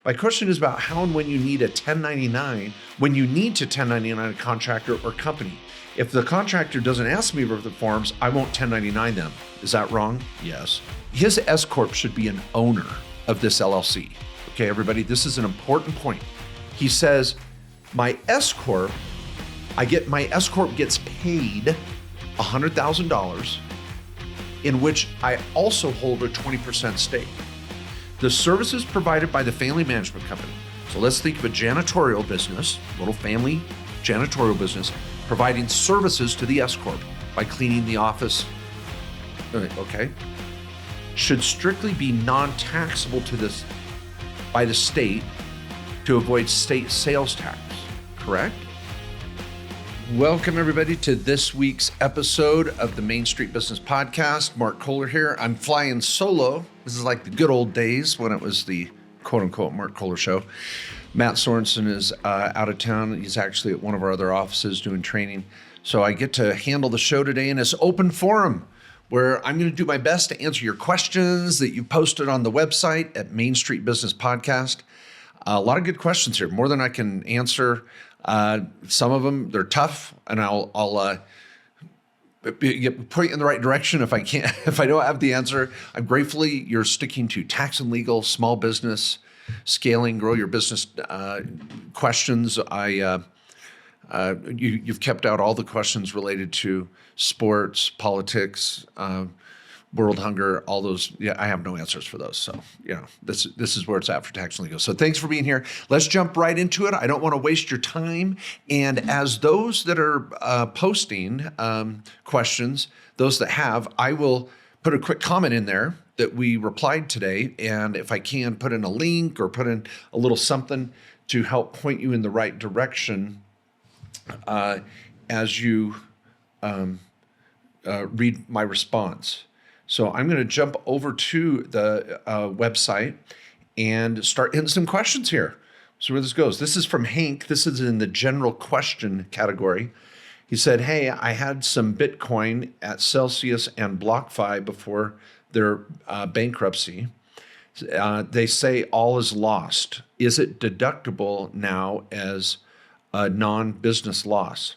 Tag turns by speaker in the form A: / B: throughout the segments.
A: My question is about how and when you need a 1099, when you need to 1099 a contractor or company. If the contractor doesn't ask me for the forms, I won't 1099 them. Is that wrong? Yes. His S-Corp should be an owner of this LLC. Okay, everybody, this is an important point. He says, my S-Corp gets paid $100,000 in which I also hold a 20% stake. The services provided by the family management company. So let's think of a janitorial business, little family janitorial business, providing services to the S-Corp by cleaning the office, okay, should strictly be non-taxable to this by the state to avoid state sales tax, correct? Welcome everybody to this week's episode of the Main Street Business Podcast. Mark Kohler here. I'm flying solo. This is like the good old days when it was the quote unquote Mark Kohler show. Matt Sorensen is out of town. He's actually at one of our other offices doing training. So I get to handle the show today in this open forum where I'm going to do my best to answer your questions that you posted on the website at Main Street Business Podcast. A lot of good questions here, more than I can answer. Some of them, they're tough, and I'll point you in the right direction if I can't, if I don't have the answer. I'm gratefully you're sticking to tax and legal, small business, scaling, grow your business questions. You've kept out all the questions related to sports, politics, world hunger, all those. Yeah, I have no answers for those. So, this is where it's at for tax and legal. So thanks for being here. Let's jump right into it. I don't want to waste your time. And as those that are posting questions, those that have, I will put a quick comment in there that we replied today. And if I can, put in a link or put in a little something to help point you in the right direction as you read my response. So I'm going to jump over to the website and start hitting some questions here. So where this goes. This is from Hank. This is in the general question category. He said, hey, I had some Bitcoin at Celsius and BlockFi before their bankruptcy. They say all is lost. Is it deductible now as a non-business loss?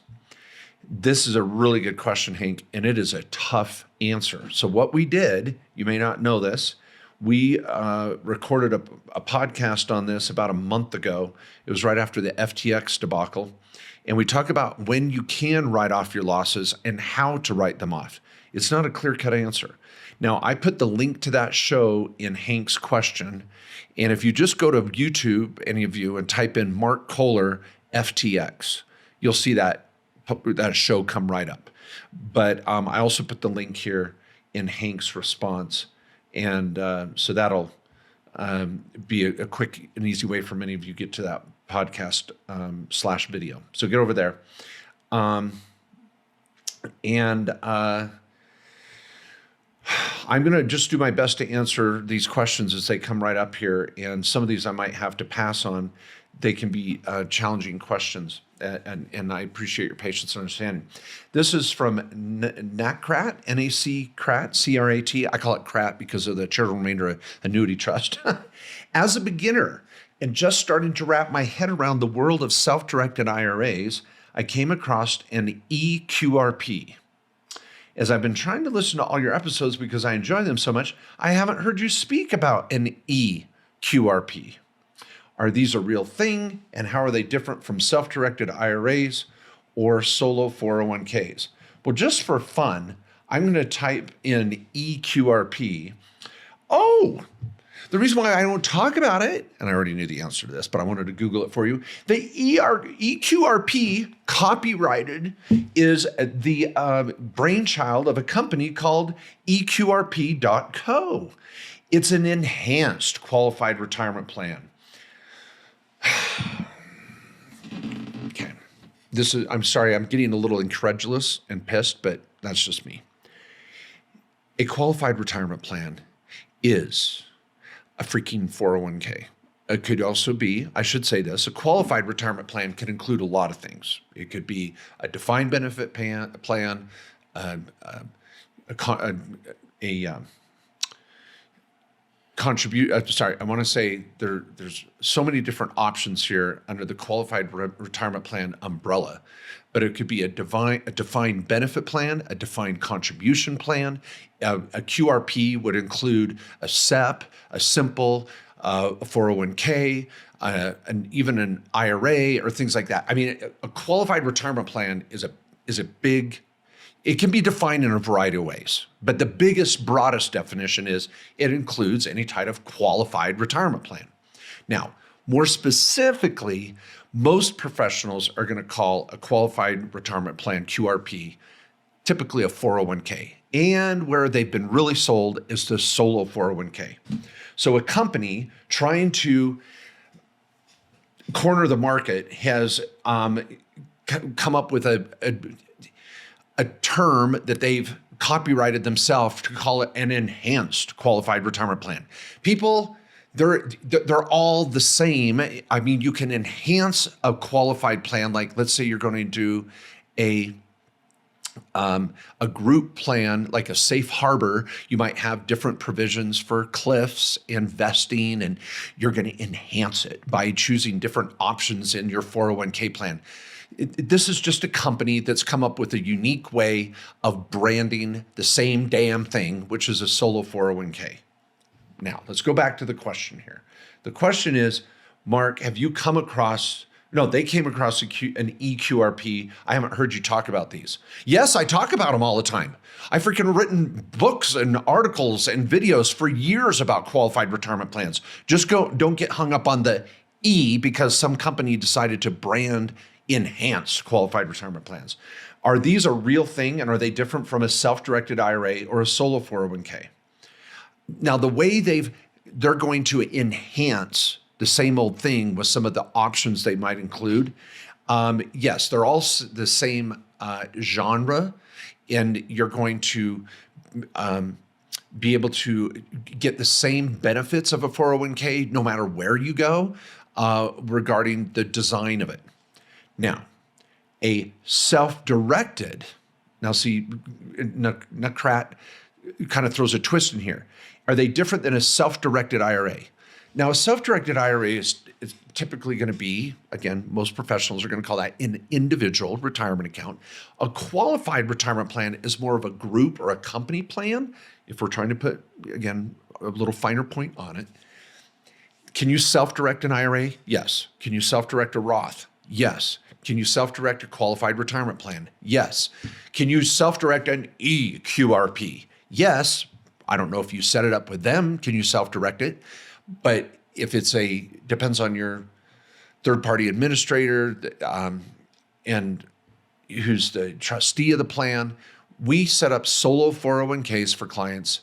A: This is a really good question, Hank, and it is a tough answer. So what we did, you may not know this, we recorded a podcast on this about a month ago. It was right after the FTX debacle. And we talk about when you can write off your losses and how to write them off. It's not a clear-cut answer. Now, I put the link to that show in Hank's question. And if you just go to YouTube, any of you, and type in Mark Kohler FTX, you'll see that show come right up. But I also put the link here in Hank's response. And so that'll be a quick and easy way for many of you to get to that podcast / video. So get over there. I'm going to just do my best to answer these questions as they come right up here. And some of these I might have to pass on. They can be challenging questions, and I appreciate your patience and understanding. This is from NACRAT, N-A-C-CRAT, C-R-A-T. I call it CRAT because of the Charitable Remainder Annuity Trust. As a beginner and just starting to wrap my head around the world of self-directed IRAs, I came across an EQRP. As I've been trying to listen to all your episodes because I enjoy them so much, I haven't heard you speak about an EQRP. Are these a real thing, and how are they different from self-directed IRAs or solo 401ks? Well, just for fun, I'm going to type in EQRP. Oh, the reason why I don't talk about it, and I already knew the answer to this, but I wanted to Google it for you. The EQRP copyrighted is the brainchild of a company called EQRP.co. It's an enhanced qualified retirement plan. Okay. I'm sorry, I'm getting a little incredulous and pissed, but that's just me. A qualified retirement plan is a freaking 401k. It could also be, I should say this, a qualified retirement plan could include a lot of things. It could be a defined benefit plan, a I want to say there's so many different options here under the qualified retirement plan umbrella, but it could be a defined benefit plan, a defined contribution plan. A QRP would include a SEP, a simple, a 401k, and even an IRA or things like that. I mean, a qualified retirement plan is a big. It can be defined in a variety of ways, but the biggest, broadest definition is it includes any type of qualified retirement plan. Now, more specifically, most professionals are going to call a qualified retirement plan, QRP, typically a 401k. And where they've been really sold is the solo 401k. So a company trying to corner the market has come up with a term that they've copyrighted themselves to call it an enhanced qualified retirement plan. People, they're all the same. I mean, you can enhance a qualified plan. Like, let's say you're going to do a group plan, like a safe harbor. You might have different provisions for cliffs and vesting, and you're going to enhance it by choosing different options in your 401k plan. This is just a company that's come up with a unique way of branding the same damn thing, which is a solo 401k. Now, let's go back to the question here. The question is, Mark, have you come across, no, they came across an EQRP. I haven't heard you talk about these. Yes, I talk about them all the time. I've freaking written books and articles and videos for years about qualified retirement plans. Just don't get hung up on the E because some company decided to brand enhanced qualified retirement plans. Are these a real thing, and are they different from a self-directed IRA or a solo 401k? Now, the way they're going to enhance the same old thing with some of the options they might include. Yes, they're all the same genre, and you're going to be able to get the same benefits of a 401k no matter where you go regarding the design of it. Now, a self-directed, now see, Nutcrat kind of throws a twist in here. Are they different than a self-directed IRA? Now, a self-directed IRA is typically going to be, again, most professionals are going to call that an individual retirement account. A qualified retirement plan is more of a group or a company plan, if we're trying to put, again, a little finer point on it. Can you self-direct an IRA? Yes. Can you self-direct a Roth? Yes. Can you self-direct a qualified retirement plan? Yes. Can you self-direct an EQRP? Yes. I don't know if you set it up with them. Can you self-direct it? But if it's depends on your third-party administrator and who's the trustee of the plan. We set up solo 401ks for clients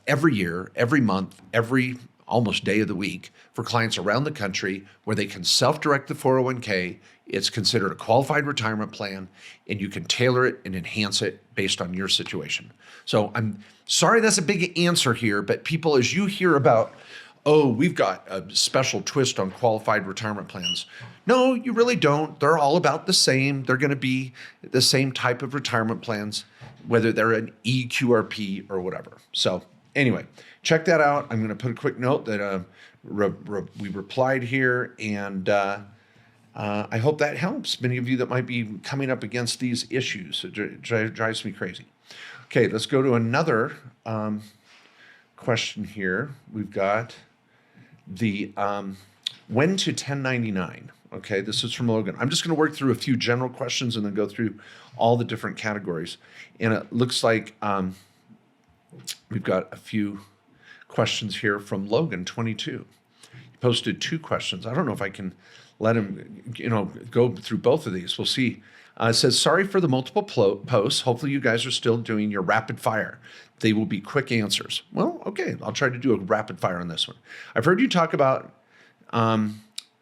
A: every year, every month, every almost day of the week for clients around the country where they can self-direct the 401k. It's considered a qualified retirement plan, and you can tailor it and enhance it based on your situation. So I'm sorry that's a big answer here, but people, as you hear about, oh, we've got a special twist on qualified retirement plans. No, you really don't. They're all about the same. They're going to be the same type of retirement plans, whether they're an EQRP or whatever. So anyway, check that out. I'm going to put a quick note that we replied here, and I hope that helps many of you that might be coming up against these issues. It drives me crazy. Okay, let's go to another question here. We've got the when to 1099. Okay, this is from Logan. I'm just going to work through a few general questions and then go through all the different categories. And it looks like we've got a few questions here from Logan, 22. He posted 2 questions. I don't know if I can let him, go through both of these. We'll see. It says, sorry for the multiple posts. Hopefully you guys are still doing your rapid fire. They will be quick answers. Well, okay, I'll try to do a rapid fire on this one. I've heard you talk about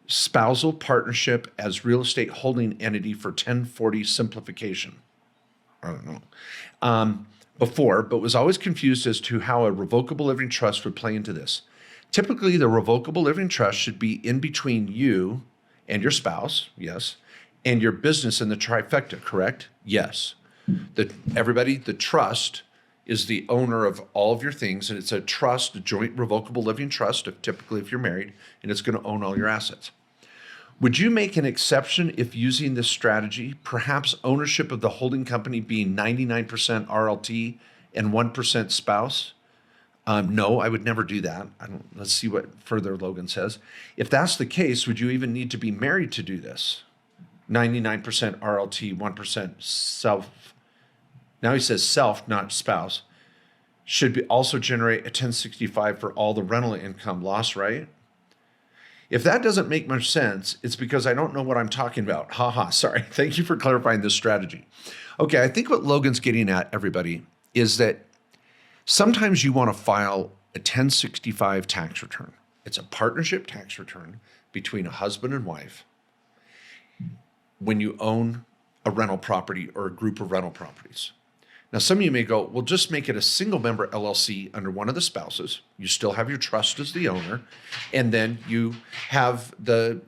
A: spousal partnership as real estate holding entity for 1040 simplification. I don't know. Before, but was always confused as to how a revocable living trust would play into this. Typically, the revocable living trust should be in between you and your spouse, yes, and your business in the trifecta, correct? Yes. The trust is the owner of all of your things, and it's a trust, a joint revocable living trust, typically if you're married, and it's going to own all your assets. Would you make an exception if using this strategy, perhaps ownership of the holding company being 99% RLT and 1% spouse? No, I would never do that. Let's see what further Logan says. If that's the case, would you even need to be married to do this? 99% RLT, 1% self. Now he says self, not spouse. Should also generate a 1065 for all the rental income loss, right? If that doesn't make much sense, it's because I don't know what I'm talking about. Haha, sorry. Thank you for clarifying this strategy. Okay, I think what Logan's getting at, everybody, is that sometimes you want to file a 1065 tax return. It's a partnership tax return between a husband and wife when you own a rental property or a group of rental properties. Now, some of you may go, well, just make it a single member LLC under one of the spouses. You still have your trust as the owner, and then you have the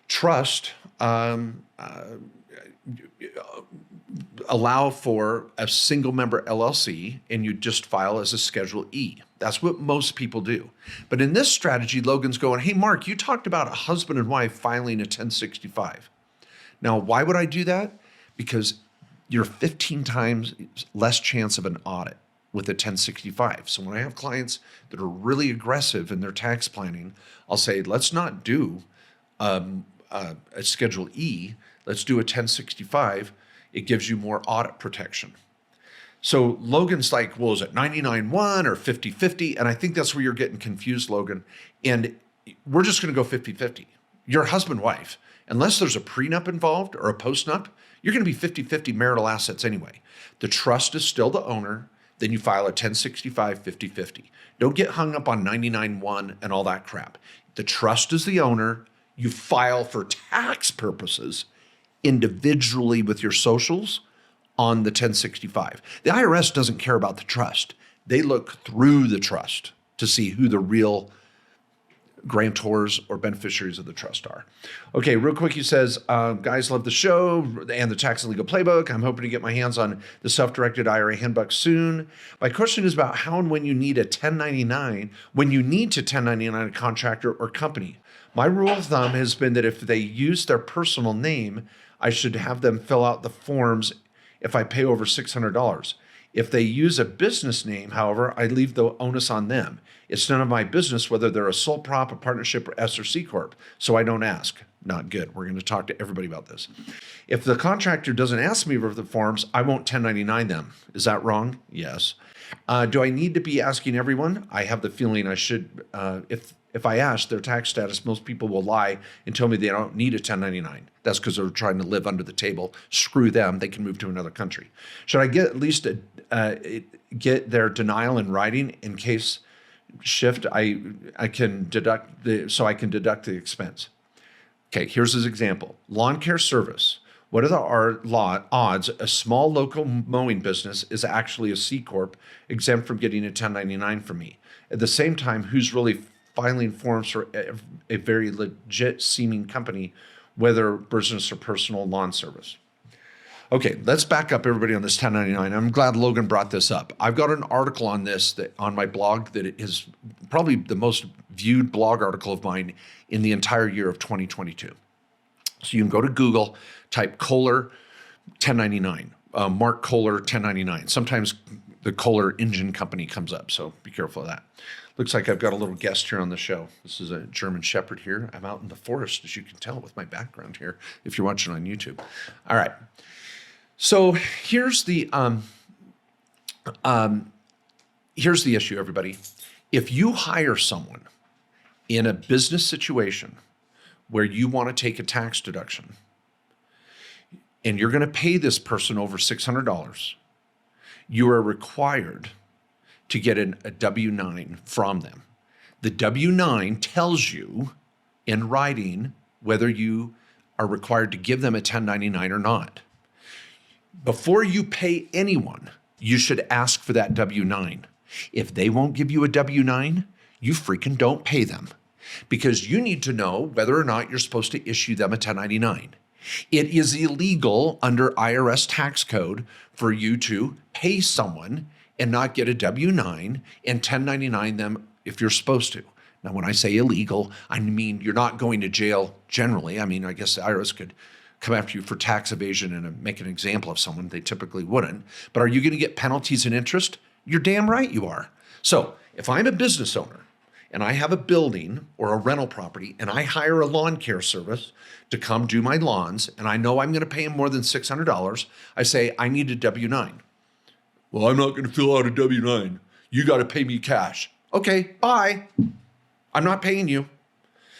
A: trust allow for a single member LLC, and you just file as a Schedule E. That's what most people do. But in this strategy, Logan's going, hey, Mark, you talked about a husband and wife filing a 1065. Now, why would I do that? Because you're 15 times less chance of an audit with a 1065. So when I have clients that are really aggressive in their tax planning, I'll say, let's not do a Schedule E. Let's do a 1065. It gives you more audit protection. So Logan's like, well, is it 99-1 or 50-50? And I think that's where you're getting confused, Logan. And we're just going to go 50-50. You're husband-wife. Unless there's a prenup involved or a postnup, you're going to be 50-50 marital assets anyway. The trust is still the owner. Then you file a 1065 50-50. Don't get hung up on 99-1 and all that crap. The trust is the owner. You file for tax purposes individually with your socials on the 1065. The IRS doesn't care about the trust. They look through the trust to see who the real grantors or beneficiaries of the trust are. Okay, real quick, he says, guys, love the show and the tax and legal playbook. I'm hoping to get my hands on the self-directed IRA handbook soon. My question is about how and when you need a 1099, when you need to 1099 a contractor or company. My rule of thumb has been that if they use their personal name, I should have them fill out the forms if I pay over $600. If they use a business name, however, I leave the onus on them. It's none of my business whether they're a sole prop, a partnership, or S or C Corp, so I don't ask. Not good. We're going to talk to everybody about this. If the contractor doesn't ask me for the forms, I won't 1099 them. Is that wrong? Yes. Do I need to be asking everyone? I have the feeling I should. If I ask their tax status, most people will lie and tell me they don't need a 1099. That's because they're trying to live under the table. Screw them. They can move to another country. Should I get at least get their denial in writing in case shift? I can deduct the expense. Okay, here's his example. Lawn care service. What are the odds a small local mowing business is actually a C Corp exempt from getting a 1099 from me? At the same time, who's really filing forms for a very legit seeming company, whether business or personal lawn service? Okay, let's back up everybody on this 1099. I'm glad Logan brought this up. I've got an article on this on my blog that is probably the most viewed blog article of mine in the entire year of 2022. So you can go to Google, type Kohler 1099, Mark Kohler 1099. Sometimes the Kohler engine company comes up, so be careful of that. Looks like I've got a little guest here on the show. This is a German Shepherd here. I'm out in the forest, as you can tell with my background here, if you're watching on YouTube. All right. So here's the issue, everybody. If you hire someone in a business situation where you want to take a tax deduction and you're going to pay this person over $600, you are required to get a W-9 from them. The W-9 tells you in writing whether you are required to give them a 1099 or not. Before you pay anyone, you should ask for that W-9. If they won't give you a W-9, you freaking don't pay them, because you need to know whether or not you're supposed to issue them a 1099. It is illegal under IRS tax code for you to pay someone and not get a W-9 and 1099 them if you're supposed to. Now, when I say illegal, I mean you're not going to jail generally. I mean, I guess the IRS could come after you for tax evasion and make an example of someone. They typically wouldn't. But are you going to get penalties and interest? You're damn right you are. So if I'm a business owner and I have a building or a rental property and I hire a lawn care service to come do my lawns and I know I'm going to pay them more than $600, I say, I need a W-9. Well, I'm not going to fill out a W-9. You got to pay me cash. Okay, bye. I'm not paying you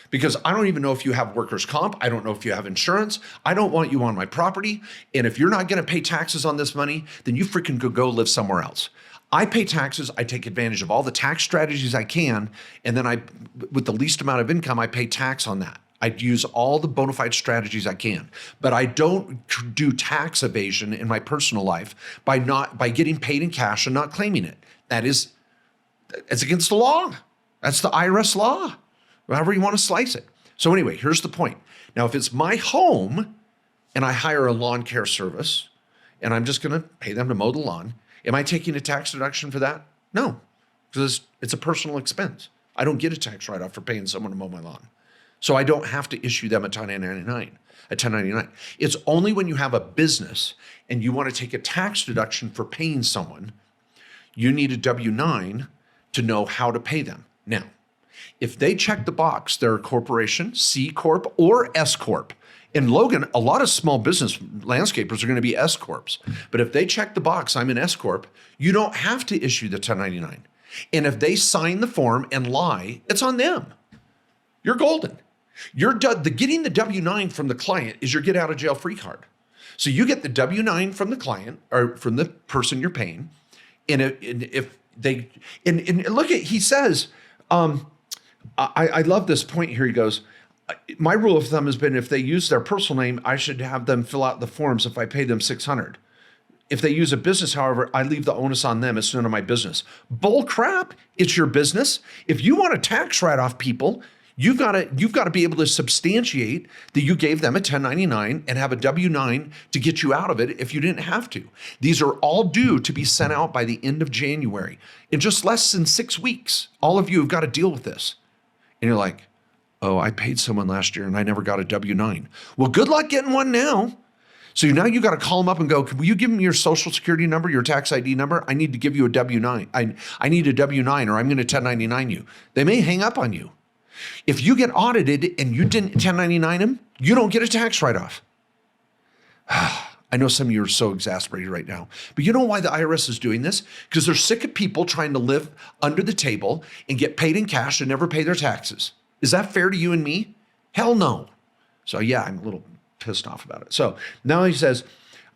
A: because I don't even know if you have workers' comp. I don't know if you have insurance. I don't want you on my property. And if you're not going to pay taxes on this money, then you freaking go live somewhere else. I pay taxes. I take advantage of all the tax strategies I can. And then with the least amount of income, I pay tax on that. I use all the bona fide strategies I can, but I don't do tax evasion in my personal life by getting paid in cash and not claiming it. It's against the law. That's the IRS law, however you want to slice it. So anyway, here's the point. Now, if it's my home and I hire a lawn care service and I'm just going to pay them to mow the lawn, am I taking a tax deduction for that? No, because it's a personal expense. I don't get a tax write-off for paying someone to mow my lawn. So I don't have to issue them a 1099. It's only when you have a business and you want to take a tax deduction for paying someone, you need a W-9 to know how to pay them. Now, if they check the box, they're a corporation, C-Corp or S-Corp. In Logan, a lot of small business landscapers are going to be S-Corps. But if they check the box, I'm an S-Corp, you don't have to issue the 1099. And if they sign the form and lie, it's on them. You're golden. Getting the W-9 from the client is your get out of jail free card. So you get the W-9 from the client or from the person you're paying. And look at, he says, I love this point here. He goes, my rule of thumb has been if they use their personal name, I should have them fill out the forms if I pay them $600. If they use a business, however, I leave the onus on them. It's none of my business. Bull crap. It's your business. If you want a tax write-off, people, you've got to be able to substantiate that you gave them a 1099 and have a W-9 to get you out of it if you didn't have to. These are all due to be sent out by the end of January. In just less than 6 weeks, all of you have got to deal with this. And you're like, oh, I paid someone last year and I never got a W-9. Well, good luck getting one now. So now you got to call them up and go, will you give me your social security number, your tax ID number? I need to give you a W-9. I need a W-9 or I'm going to 1099 you. They may hang up on you. If you get audited and you didn't 1099 them, you don't get a tax write-off. I know some of you are so exasperated right now, but you know why the IRS is doing this? Because they're sick of people trying to live under the table and get paid in cash and never pay their taxes. Is that fair to you and me? Hell no. So yeah, I'm a little pissed off about it. So now he says,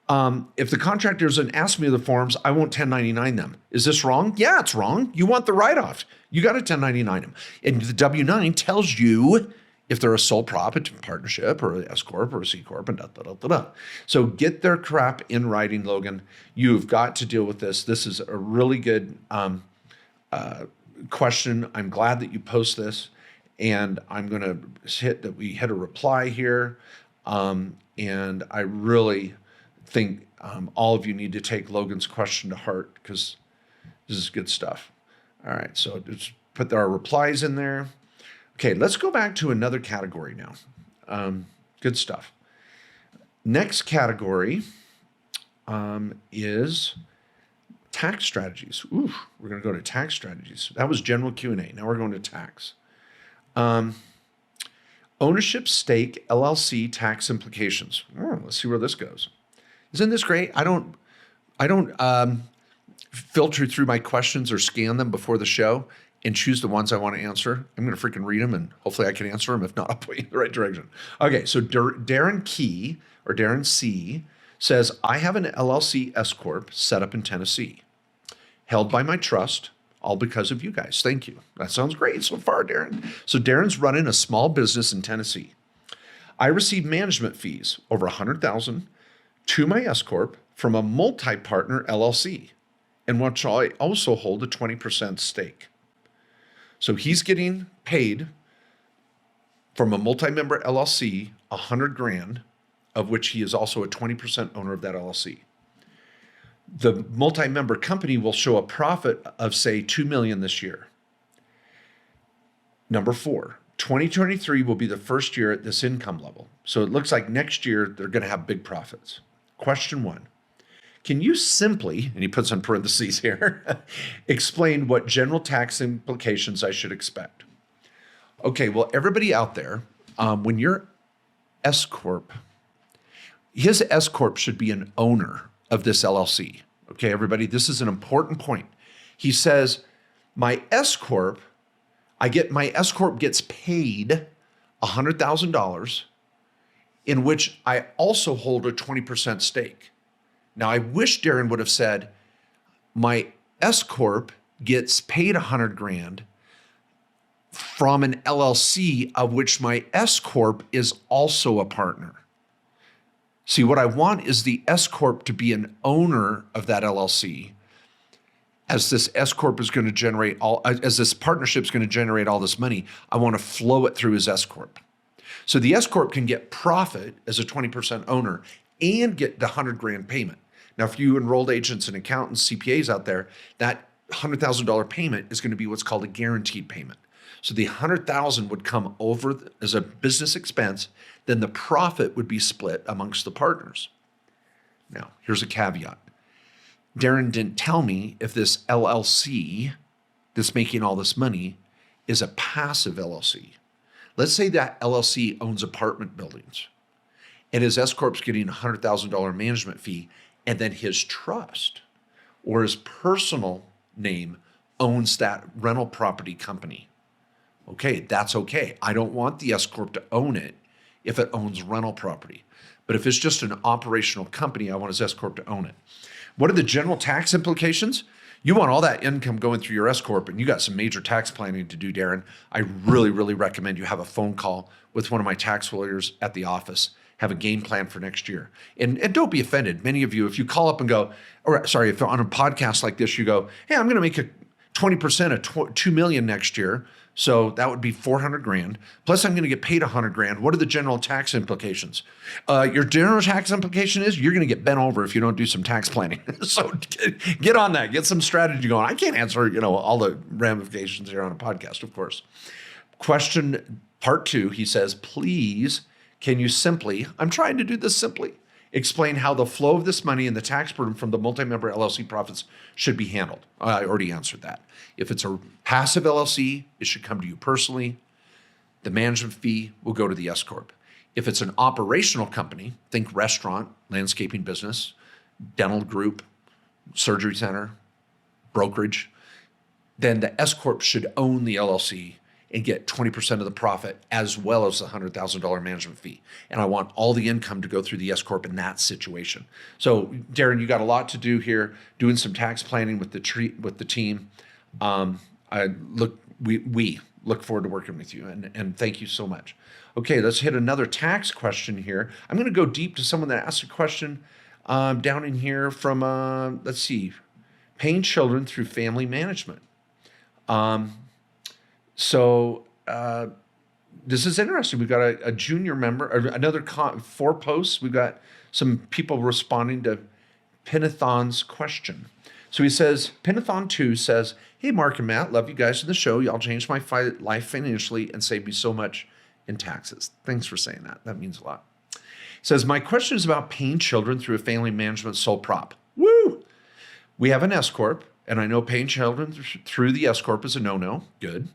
A: if the contractor doesn't ask me the forms, I won't 1099 them. Is this wrong? Yeah, it's wrong. You want the write-off. You got to 1099 them. And the W-9 tells you if they're a sole prop, a partnership, or an S-CORP, or a C-Corp, and da-da-da-da-da. So get their crap in writing, Logan. You've got to deal with this. This is a really good question. I'm glad that you post this. And I'm going to we hit a reply here. And I really think all of you need to take Logan's question to heart because this is good stuff. All right, so just put our replies in there. Okay, let's go back to another category now. Good stuff. Next category is tax strategies. Ooh, we're going to go to tax strategies. That was general Q&A. Now we're going to tax. Ownership stake LLC tax implications. Oh, let's see where this goes. Isn't this great? I don't filter through my questions or scan them before the show and choose the ones I want to answer. I'm going to freaking read them and hopefully I can answer them. If not, I'll point you in the right direction. Okay, so Darren Key or Darren C says, I have an LLC S-Corp set up in Tennessee, held by my trust, all because of you guys. Thank you. That sounds great so far, Darren. So Darren's running a small business in Tennessee. I receive management fees over $100,000 to my S-Corp from a multi-partner LLC, in which I also hold a 20% stake. So he's getting paid from a multi-member LLC $100,000 of which he is also a 20% owner of that LLC. The multi-member company will show a profit of, say, $2 million this year. Number 4, 2023 will be the first year at this income level. So it looks like next year they're going to have big profits. Question 1, can you simply, and he puts in parentheses here, explain what general tax implications I should expect? Okay, well, everybody out there, when you're S-CORP, his S-CORP should be an owner of this LLC. Okay, everybody, this is an important point. He says, my S-CORP gets paid $100,000 in which I also hold a 20% stake. Now, I wish Darren would have said, my S-CORP gets paid $100,000 from an LLC of which my S-CORP is also a partner. See, what I want is the S-CORP to be an owner of that LLC, as this S-CORP is going to generate as this partnership is going to generate all this money. I want to flow it through his S-CORP. So the S-CORP can get profit as a 20% owner and get the $100,000 payment. Now, if you enrolled agents and accountants, CPAs out there, that $100,000 payment is going to be what's called a guaranteed payment. So the $100,000 would come over as a business expense, then the profit would be split amongst the partners. Now, here's a caveat. Darren didn't tell me if this LLC that's making all this money is a passive LLC. Let's say that LLC owns apartment buildings and his S-CORP's getting a $100,000 management fee, and then his trust or his personal name owns that rental property company. Okay, that's okay. I don't want the S-CORP to own it if it owns rental property. But if it's just an operational company, I want his S-CORP to own it. What are the general tax implications? You want all that income going through your S-CORP, and you got some major tax planning to do, Darren. I really, really recommend you have a phone call with one of my tax lawyers at the office. Have a game plan for next year. And don't be offended. Many of you, if you call up and go, or sorry, if on a podcast like this, you go, hey, I'm going to make a 20% of $2 million next year. So that would be $400,000. Plus I'm going to get paid $100,000. What are the general tax implications? Your general tax implication is you're going to get bent over if you don't do some tax planning. So get on that, get some strategy going. I can't answer, all the ramifications here on a podcast, of course. Question part 2, he says, please, can you simply, I'm trying to do this simply, explain how the flow of this money and the tax burden from the multi-member LLC profits should be handled. I already answered that. If it's a passive LLC, it should come to you personally. The management fee will go to the S-CORP. If it's an operational company, think restaurant, landscaping business, dental group, surgery center, brokerage, then the S-CORP should own the LLC and get 20% of the profit as well as the $100,000 management fee. And I want all the income to go through the S-CORP in that situation. So Darren, you got a lot to do here, doing some tax planning with the team. We look forward to working with you, and thank you so much. Okay, let's hit another tax question here. I'm going to go deep to someone that asked a question down in here from, let's see, paying children through family management. So this is interesting. We've got a junior member, or another 4 posts. We've got some people responding to Pinathon's question. So he says, Pinathon 2 says, hey, Mark and Matt, love you guys in the show. Y'all changed my life financially and saved me so much in taxes. Thanks for saying that. That means a lot. He says, my question is about paying children through a family management sole prop. Woo! We have an S-CORP, and I know paying children through the S-CORP is a no-no. Good.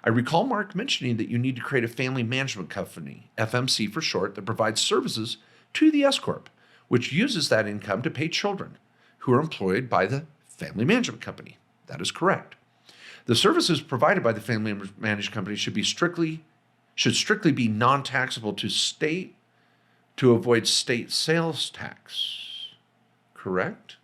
A: I recall Mark mentioning that you need to create a family management company, FMC for short, that provides services to the S-CORP, which uses that income to pay children who are employed by the family management company. That is correct. The services provided by the family managed company should strictly be non-taxable to state to avoid state sales tax. Correct?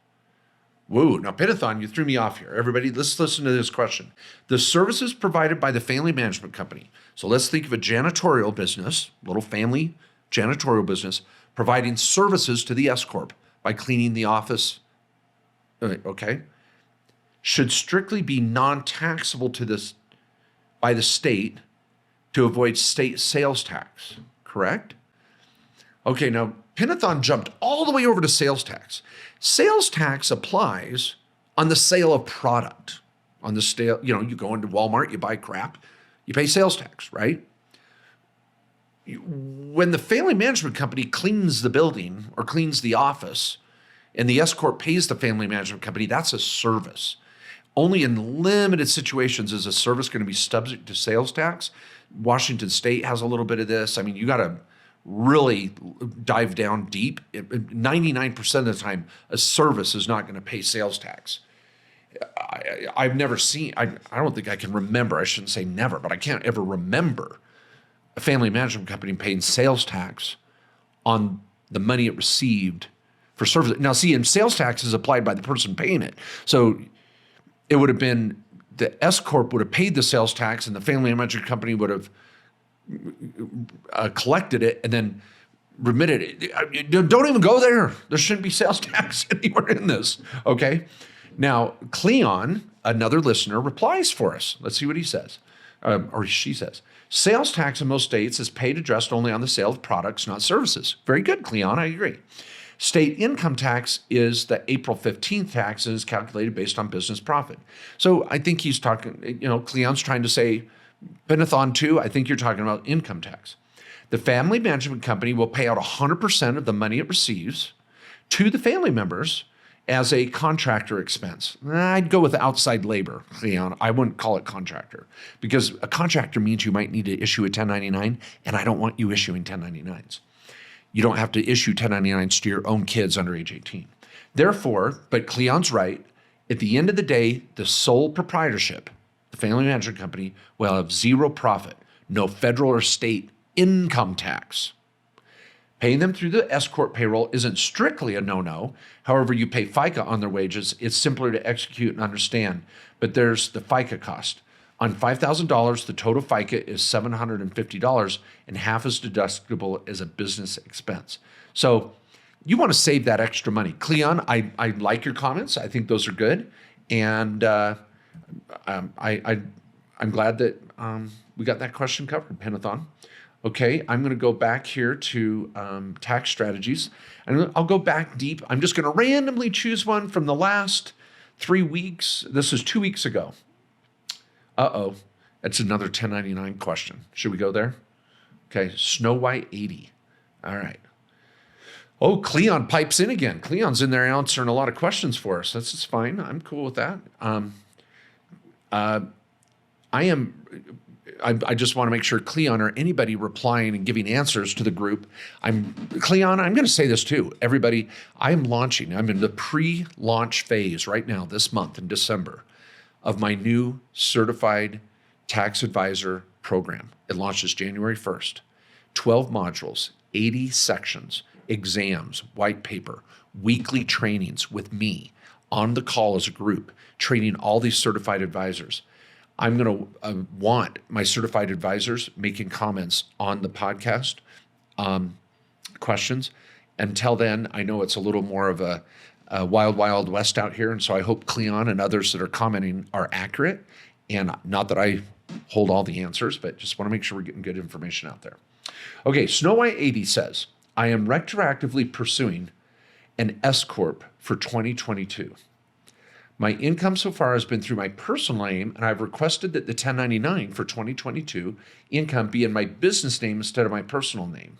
A: Whoa, now Pinathon, you threw me off here. Everybody, let's listen to this question. The services provided by the family management company. So let's think of a janitorial business, little family janitorial business, providing services to the S-CORP by cleaning the office. Okay. Should strictly be non-taxable to this by the state to avoid state sales tax. Correct? Okay, now Pinathon jumped all the way over to sales tax. Sales tax applies on the sale of product. On the sale, you go into Walmart, you buy crap, you pay sales tax, right? When the family management company cleans the building or cleans the office and the S-CORP pays the family management company, that's a service. Only in limited situations is a service going to be subject to sales tax. Washington State has a little bit of this. I mean, you got to really dive down deep. 99% of the time, a service is not going to pay sales tax. I've never seen, I don't think I can remember, I shouldn't say never, but I can't ever remember a family management company paying sales tax on the money it received for service. Now, see, and sales tax is applied by the person paying it. So it would have been the S-CORP would have paid the sales tax and the family management company would have collected it and then remitted it. Don't even go there. There shouldn't be sales tax anywhere in this, okay? Now, Cleon, another listener, replies for us. Let's see what he says, or she says. Sales tax in most states is paid addressed only on the sale of products, not services. Very good, Cleon, I agree. State income tax is the April 15th tax and is calculated based on business profit. So I think he's talking, Cleon's trying to say, Pinathon too, I think you're talking about income tax. The family management company will pay out 100% of the money it receives to the family members as a contractor expense. I'd go with outside labor, Cleon. I wouldn't call it contractor because a contractor means you might need to issue a 1099 and I don't want you issuing 1099s. You don't have to issue 1099s to your own kids under age 18. Therefore, but Cleon's right, at the end of the day, the sole proprietorship, the family management company, will have zero profit, no federal or state income tax. Paying them through the S-CORP payroll isn't strictly a no-no. However, you pay FICA on their wages. It's simpler to execute and understand, but there's the FICA cost. On $5,000, the total FICA is $750 and half is deductible as a business expense. So you want to save that extra money. Cleon, I like your comments. I think those are good. And I'm glad that we got that question covered, Pinathon. Okay, I'm going to go back here to tax strategies. And I'll go back deep. I'm just going to randomly choose one from the last 3 weeks. This is 2 weeks ago. Uh-oh, that's another 1099 question. Should we go there? Okay, Snow White 80. All right. Oh, Cleon pipes in again. Cleon's in there answering a lot of questions for us. That's just fine. I'm cool with that. I just want to make sure Cleon or anybody replying and giving answers to the group. Cleon, I'm going to say this too. Everybody, I'm in the pre-launch phase right now this month in December of my new certified tax advisor program. It launches January 1st. 12 modules, 80 sections, exams, white paper, weekly trainings with me on the call as a group, training all these certified advisors. I'm going to want my certified advisors making comments on the podcast questions. Until then, I know it's a little more of a wild, wild west out here. And so I hope Cleon and others that are commenting are accurate. And not that I hold all the answers, but just want to make sure we're getting good information out there. Okay, Snow White 80 says, I am retroactively pursuing an S-CORP for 2022. My income so far has been through my personal name, and I've requested that the 1099 for 2022 income be in my business name instead of my personal name.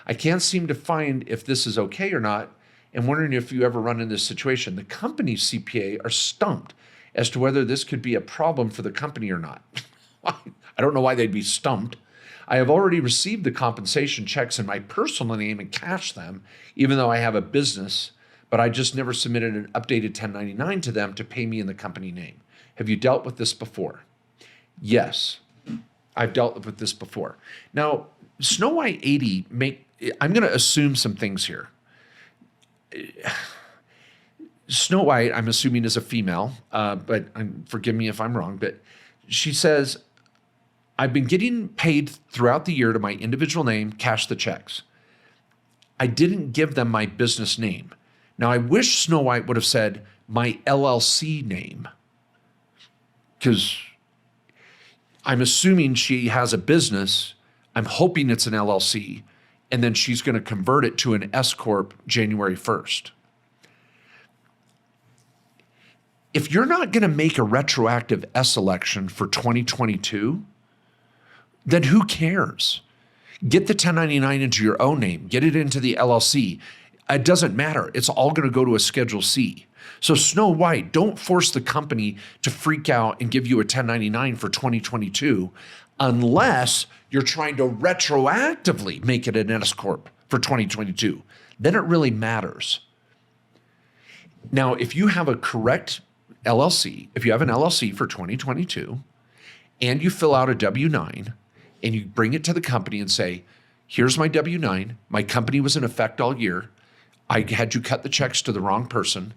A: I can't seem to find if this is okay or not, and wondering if you ever run into this situation. The company's CPA are stumped as to whether this could be a problem for the company or not. I don't know why they'd be stumped. I have already received the compensation checks in my personal name and cashed them, even though I have a business, but I just never submitted an updated 1099 to them to pay me in the company name. Have you dealt with this before? Yes, I've dealt with this before. Now, Snow White 80, I'm going to assume some things here. Snow White, I'm assuming, is a female, but forgive me if I'm wrong, but she says, I've been getting paid throughout the year to my individual name, cash the checks. I didn't give them my business name. Now, I wish Snow White would have said my LLC name, because I'm assuming she has a business. I'm hoping it's an LLC, and then she's going to convert it to an S-CORP January 1st. If you're not going to make a retroactive S election for 2022, then who cares? Get the 1099 into your own name. Get it into the LLC. It doesn't matter. It's all going to go to a Schedule C. So Snow White, don't force the company to freak out and give you a 1099 for 2022 unless you're trying to retroactively make it an S-CORP for 2022. Then it really matters. Now, if you have a correct LLC, if you have an LLC for 2022 and you fill out a W-9 and you bring it to the company and say, here's my W-9, my company was in effect all year, I had you cut the checks to the wrong person,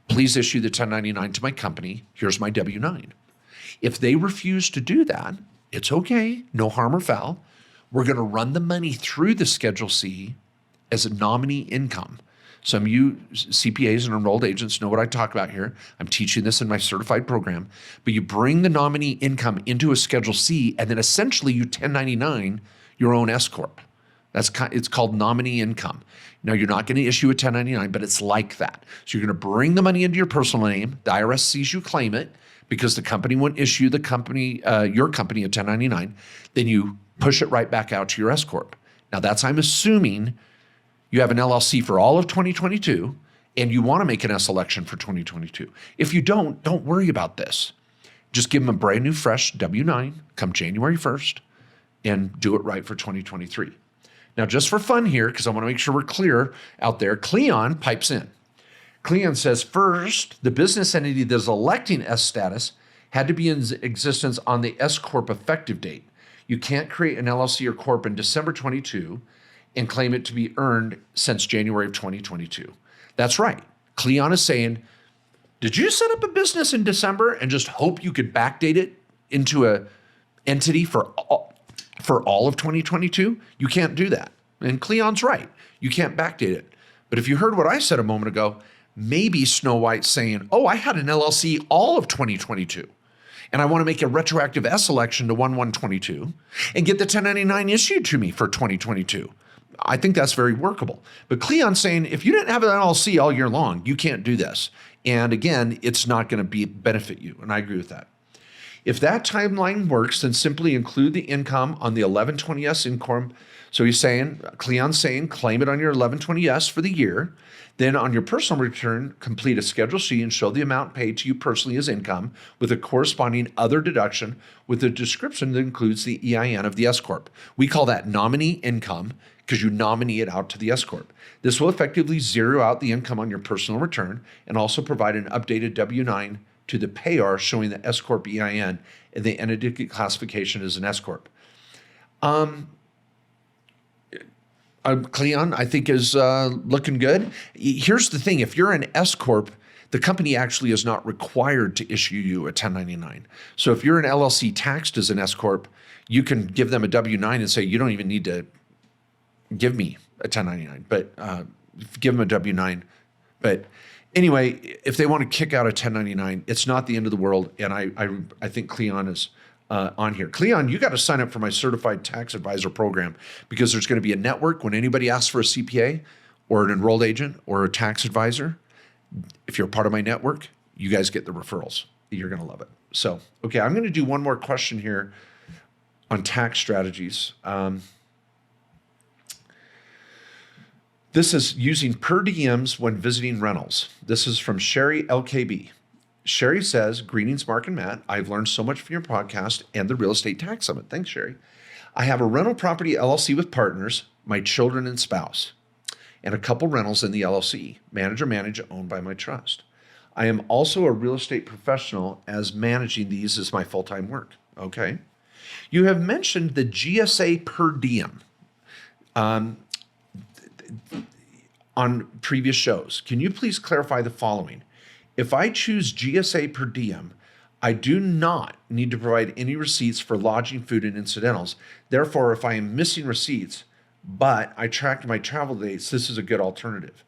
A: please issue the 1099 to my company, here's my W-9. If they refuse to do that, it's okay, no harm or foul. We're going to run the money through the Schedule C as a nominee income. Some of you CPAs and enrolled agents know what I talk about here. I'm teaching this in my certified program. But you bring the nominee income into a Schedule C, and then essentially you 1099 your own S-CORP. It's called nominee income. Now, you're not going to issue a 1099, but it's like that. So you're going to bring the money into your personal name. The IRS sees you claim it because the company won't issue your company a 1099. Then you push it right back out to your S-CORP. Now, I'm assuming you have an LLC for all of 2022 and you want to make an S election for 2022. If you don't worry about this. Just give them a brand new, fresh W-9 come January 1st and do it right for 2023. Now, just for fun here, because I want to make sure we're clear out there, Cleon pipes in. Cleon says, first, the business entity that is electing S status had to be in existence on the S-CORP effective date. You can't create an LLC or corp in December 22 and claim it to be earned since January of 2022. That's right. Cleon is saying, did you set up a business in December and just hope you could backdate it into a entity for all of 2022? You can't do that. And Cleon's right. You can't backdate it. But if you heard what I said a moment ago, maybe Snow White's saying, oh, I had an LLC all of 2022. And I want to make a retroactive S election to 1/1/22 and get the 1099 issued to me for 2022. I think that's very workable. But Cleon's saying, if you didn't have an LLC all year long, you can't do this. And again, it's not going to benefit you. And I agree with that. If that timeline works, then simply include the income on the 1120S income. So Cleon's saying, claim it on your 1120S for the year. Then on your personal return, complete a Schedule C and show the amount paid to you personally as income with a corresponding other deduction with a description that includes the EIN of the S-CORP. We call that nominee income because you nominate it out to the S-CORP. This will effectively zero out the income on your personal return and also provide an updated W-9 to the payer showing the S-CORP EIN and the entity classification as an S-CORP. Cleon, I think, is looking good. Here's the thing. If you're an S-CORP, the company actually is not required to issue you a 1099. So if you're an LLC taxed as an S-CORP, you can give them a W-9 and say, you don't even need to give me a 1099, but give them a W-9. But anyway, if they want to kick out a 1099, it's not the end of the world. And I think Cleon is on here. Cleon, you got to sign up for my certified tax advisor program because there's going to be a network when anybody asks for a CPA or an enrolled agent or a tax advisor. If you're a part of my network, you guys get the referrals. You're going to love it. So, okay, I'm going to do one more question here on tax strategies. This is using per diems when visiting rentals. This is from Sherry LKB. Sherry says, greetings, Mark and Matt. I've learned so much from your podcast and the Real Estate Tax Summit. Thanks, Sherry. I have a rental property LLC with partners, my children and spouse, and a couple rentals in the LLC, manager, owned by my trust. I am also a real estate professional as managing these as my full-time work. Okay. You have mentioned the GSA per diem on previous shows. Can you please clarify the following? If I choose GSA per diem, I do not need to provide any receipts for lodging, food, and incidentals. Therefore, if I am missing receipts, but I tracked my travel dates, this is a good alternative.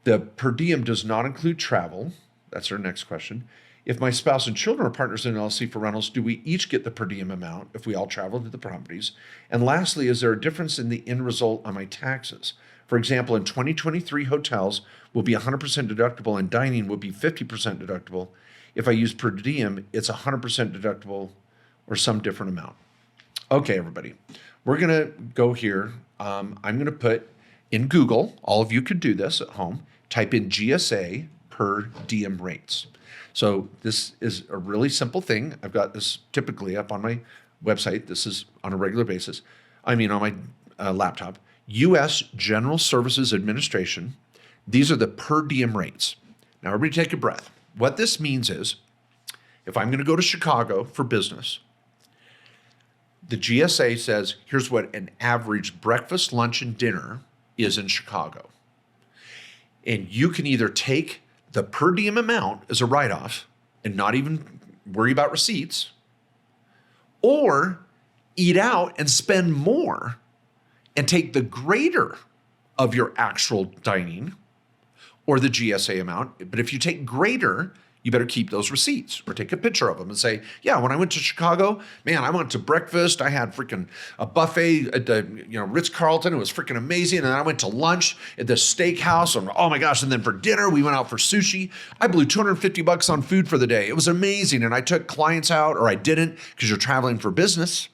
A: The per diem does not include travel. That's our next question. If my spouse and children are partners in an LLC for rentals, do we each get the per diem amount if we all travel to the properties? And lastly, is there a difference in the end result on my taxes? For example, in 2023, hotels will be 100% deductible and dining will be 50% deductible. If I use per diem, it's 100% deductible or some different amount. Okay, everybody, we're going to go here. I'm going to put in Google, all of you could do this at home, type in GSA per diem rates. So this is a really simple thing. I've got this typically up on my website. This is on a regular basis. I mean, on my laptop. U.S. General Services Administration. These are the per diem rates. Now, everybody take a breath. What this means is, if I'm going to go to Chicago for business, the GSA says, here's what an average breakfast, lunch, and dinner is in Chicago. And you can either take the per diem amount as a write-off and not even worry about receipts, or eat out and spend more and take the greater of your actual dining or the GSA amount. But if you take greater, you better keep those receipts or take a picture of them and say, yeah, when I went to Chicago, man, I went to breakfast. I had freaking a buffet at the Ritz-Carlton. It was freaking amazing. And then I went to lunch at the steakhouse. And oh my gosh. And then for dinner, we went out for sushi. I blew $250 on food for the day. It was amazing. And I took clients out, or I didn't, because you're traveling for business.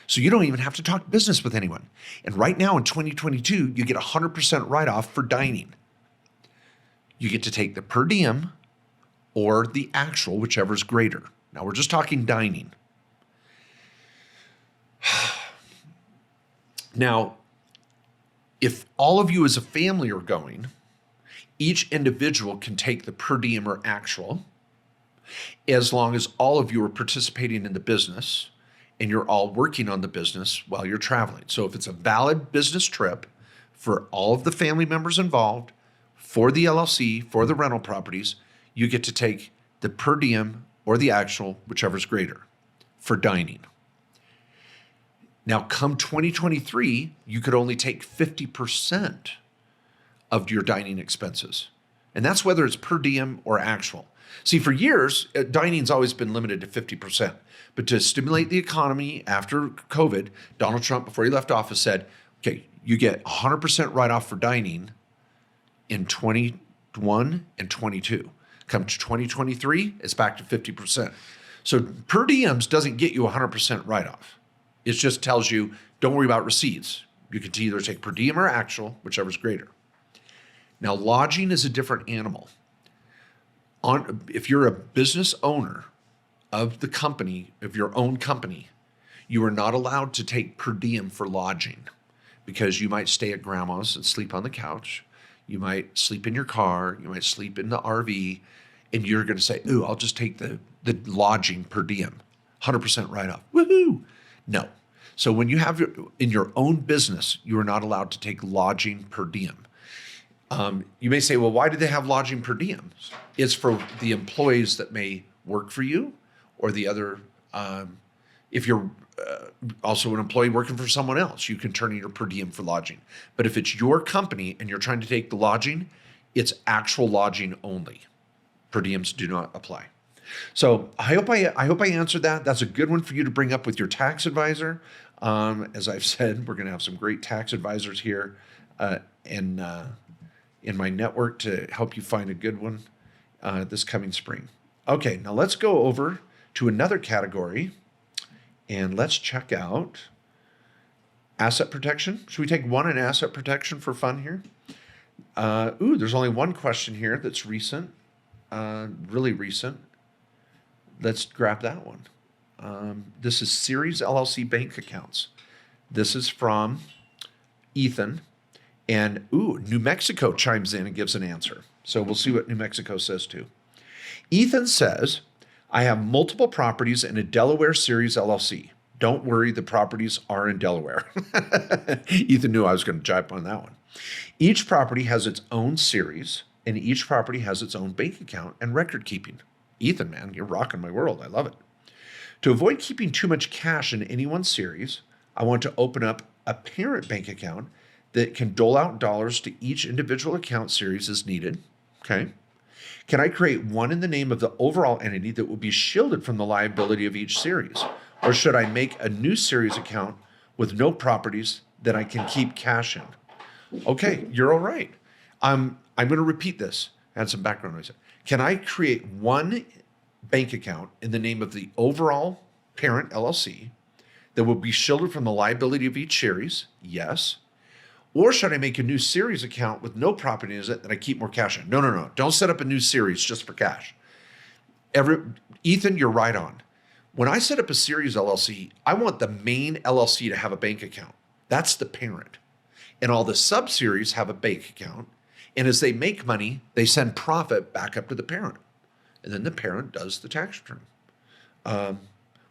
A: So you don't even have to talk business with anyone. And right now in 2022, you get 100% write-off for dining. You get to take the per diem or the actual, whichever is greater. Now we're just talking dining. Now, if all of you as a family are going, each individual can take the per diem or actual, as long as all of you are participating in the business and you're all working on the business while you're traveling. So if it's a valid business trip for all of the family members involved, for the LLC, for the rental properties, you get to take the per diem or the actual, whichever is greater, for dining. Now, come 2023, you could only take 50% of your dining expenses. And that's whether it's per diem or actual. See, for years, dining's always been limited to 50%. But to stimulate the economy after COVID, Donald Trump, before he left office, said, okay, you get 100% write-off for dining in 21 and 22. Come to 2023, it's back to 50%. So per diems doesn't get you 100% write-off. It just tells you, don't worry about receipts. You can either take per diem or actual, whichever's greater. Now, lodging is a different animal. If you're a business owner of the company, of your own company, you are not allowed to take per diem for lodging, because you might stay at grandma's and sleep on the couch. You might sleep in your car. You might sleep in the RV, and you're going to say, ooh, I'll just take the lodging per diem, 100% write-off. Woohoo! No. So when you have in your own business, you are not allowed to take lodging per diem. You may say, well, why do they have lodging per diem? It's for the employees that may work for you, or the other, if you're also an employee working for someone else, you can turn in your per diem for lodging. But if it's your company and you're trying to take the lodging, it's actual lodging only. Per diems do not apply. So I hope I answered that. That's a good one for you to bring up with your tax advisor. As I've said, we're going to have some great tax advisors here in my network to help you find a good one this coming spring. Okay, now let's go over to another category and let's check out asset protection. Should we take one in asset protection for fun here? There's only one question here that's recent, really recent. Let's grab that one. This is Series LLC bank accounts. This is from Ethan. And New Mexico chimes in and gives an answer. So we'll see what New Mexico says too. Ethan says, I have multiple properties in a Delaware Series LLC. Don't worry, the properties are in Delaware. Ethan knew I was going to jive on that one. Each property has its own series, and each property has its own bank account and record keeping. Ethan, man, you're rocking my world. I love it. To avoid keeping too much cash in any one series, I want to open up a parent bank account that can dole out dollars to each individual account series as needed. Okay. Can I create one in the name of the overall entity that will be shielded from the liability of each series? Or should I make a new series account with no properties that I can keep cash in? Okay, you're all right. I'm going to repeat this. Add some background noise. Can I create one bank account in the name of the overall parent LLC that will be shielded from the liability of each series? Yes. Or should I make a new series account with no property in it that I keep more cash in? No. Don't set up a new series just for cash. Ethan, you're right on. When I set up a series LLC, I want the main LLC to have a bank account. That's the parent. And all the subseries have a bank account. And as they make money, they send profit back up to the parent. And then the parent does the tax return.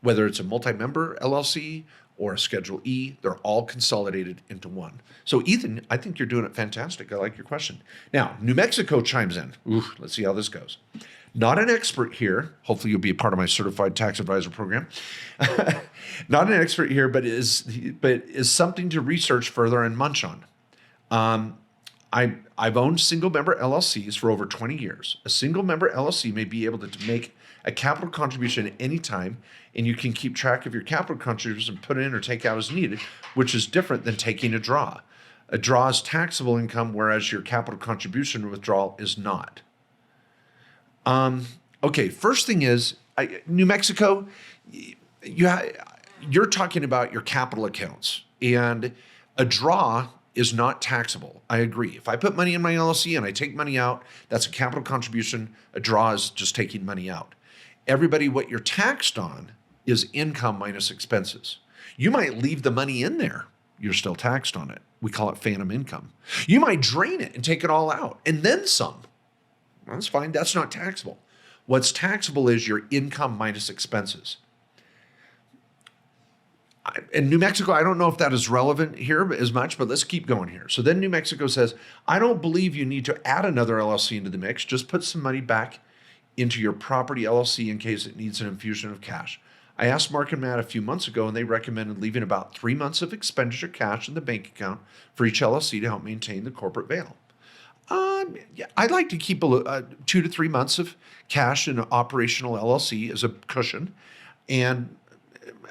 A: Whether it's a multi-member LLC or a Schedule E, they're all consolidated into one. So Ethan, I think you're doing it fantastic. I like your question. Now, New Mexico chimes in. Let's see how this goes. Not an expert here. Hopefully you'll be a part of my certified tax advisor program. Not an expert here, but is something to research further and munch on. I've owned single member LLCs for over 20 years. A single member LLC may be able to make a capital contribution at any time, and you can keep track of your capital contributions and put it in or take out as needed, which is different than taking a draw. A draw is taxable income, whereas your capital contribution withdrawal is not. Okay, first thing is, New Mexico, you're talking about your capital accounts, and a draw is not taxable. I agree. If I put money in my LLC and I take money out, that's a capital contribution. A draw is just taking money out. Everybody, what you're taxed on is income minus expenses. You might leave the money in there. You're still taxed on it. We call it phantom income. You might drain it and take it all out and then some. That's fine. That's not taxable. What's taxable is your income minus expenses. In New Mexico, I don't know if that is relevant here as much, but let's keep going here. So then New Mexico says, I don't believe you need to add another LLC into the mix. Just put some money back into your property LLC in case it needs an infusion of cash. I asked Mark and Matt a few months ago, and they recommended leaving about 3 months of expenditure cash in the bank account for each LLC to help maintain the corporate veil. Yeah, I'd like to keep 2 to 3 months of cash in an operational LLC as a cushion. And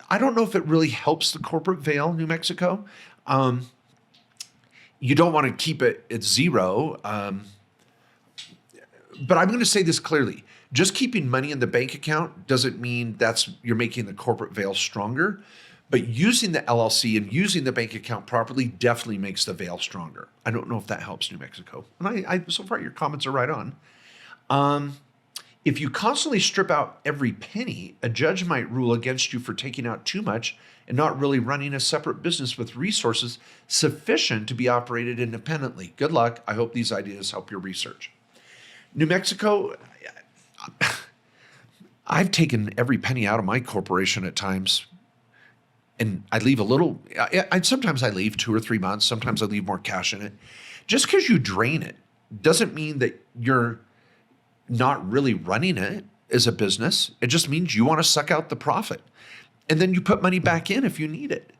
A: I don't know if it really helps the corporate veil, New Mexico. You don't want to keep it at zero. But I'm going to say this clearly. Just keeping money in the bank account doesn't mean you're making the corporate veil stronger. But using the LLC and using the bank account properly definitely makes the veil stronger. I don't know if that helps New Mexico. And so far, your comments are right on. If you constantly strip out every penny, a judge might rule against you for taking out too much and not really running a separate business with resources sufficient to be operated independently. Good luck. I hope these ideas help your research. New Mexico, I've taken every penny out of my corporation at times. And I leave a little, sometimes I leave 2 or 3 months. Sometimes I leave more cash in it. Just because you drain it doesn't mean that you're not really running it as a business. It just means you want to suck out the profit. And then you put money back in if you need it.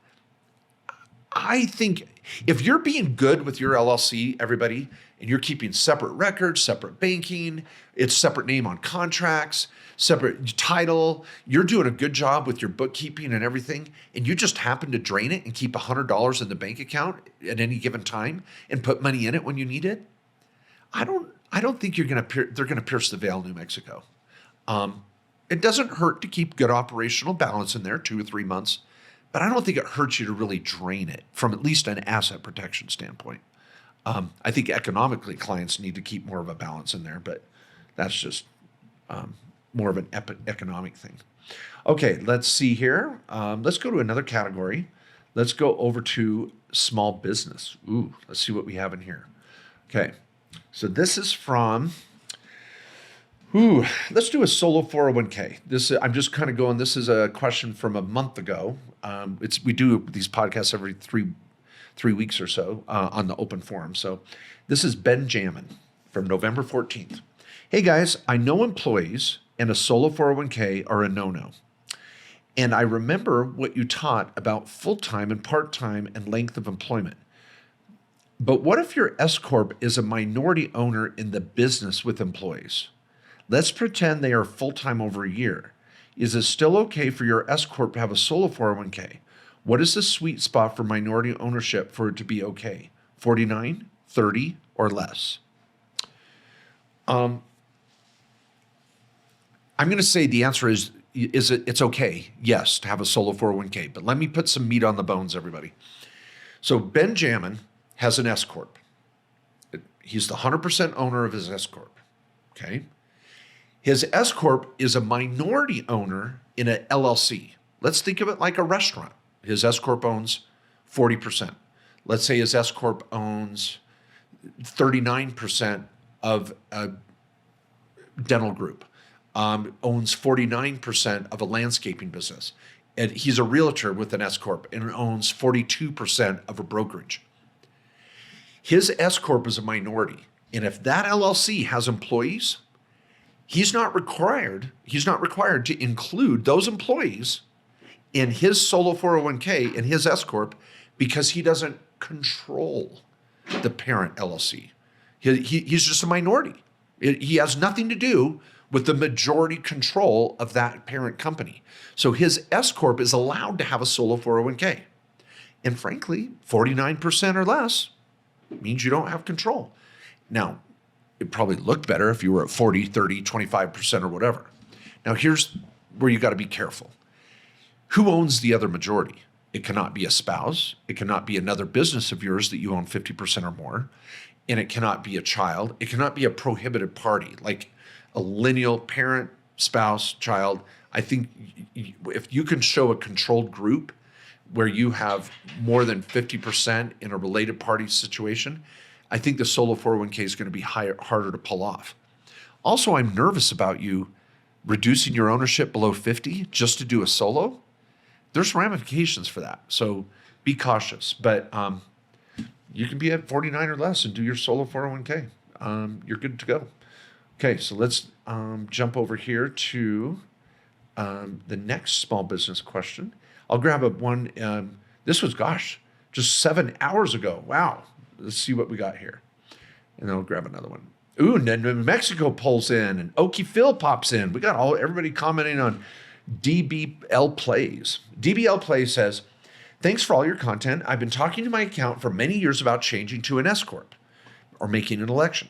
A: I think if you're being good with your LLC, everybody, and you're keeping separate records, separate banking, it's separate name on contracts, separate title, you're doing a good job with your bookkeeping and everything, and you just happen to drain it and keep $100 in the bank account at any given time and put money in it when you need it, I don't think they're going to pierce the veil, New Mexico. It doesn't hurt to keep good operational balance in there, 2 or 3 months, but I don't think it hurts you to really drain it from at least an asset protection standpoint. I think economically clients need to keep more of a balance in there, but that's just more of an economic thing. Okay, let's see here. Let's go to another category. Let's go over to small business. Let's see what we have in here. Okay, so this is from, let's do a solo 401k. I'm just kind of going, this is a question from a month ago. We do these podcasts every three weeks or so on the open forum. So this is Ben Jamin from November 14th. Hey guys, I know employees and a solo 401k are a no-no. And I remember what you taught about full-time and part-time and length of employment. But what if your S-Corp is a minority owner in the business with employees? Let's pretend they are full-time over a year. Is it still okay for your S-Corp to have a solo 401k? What is the sweet spot for minority ownership for it to be okay? 49, 30, or less? I'm going to say the answer is it's okay, yes, to have a solo 401k. But let me put some meat on the bones, everybody. So Benjamin has an S-Corp. He's the 100% owner of his S-Corp, okay? His S-Corp is a minority owner in an LLC. Let's think of it like a restaurant. His S-Corp owns 40%. Let's say his S-Corp owns 39% of a dental group, owns 49% of a landscaping business. And he's a realtor with an S-Corp and owns 42% of a brokerage. His S-Corp is a minority. And if that LLC has employees, he's not required to include those employees in his solo 401k and his S-Corp because he doesn't control the parent LLC. He's just a minority. He has nothing to do with the majority control of that parent company. So his S-Corp is allowed to have a solo 401k. And frankly, 49% or less means you don't have control. Now, it probably looked better if you were at 40, 30, 25% or whatever. Now, here's where you got to be careful. Who owns the other majority? It cannot be a spouse. It cannot be another business of yours that you own 50% or more. And it cannot be a child. It cannot be a prohibited party, like a lineal parent, spouse, child. I think if you can show a controlled group where you have more than 50% in a related party situation, I think the solo 401k is going to be harder to pull off. Also, I'm nervous about you reducing your ownership below 50 just to do a solo. There's ramifications for that. So be cautious. But you can be at 49 or less and do your solo 401k. You're good to go. Okay, so let's jump over here to the next small business question. I'll grab one. This was, just 7 hours ago. Wow. Let's see what we got here. And then I'll grab another one. Ooh, and then New Mexico pulls in and Okie Phil pops in. We got everybody commenting on DBL Plays. DBL Plays says, thanks for all your content. I've been talking to my account for many years about changing to an S-Corp or making an election.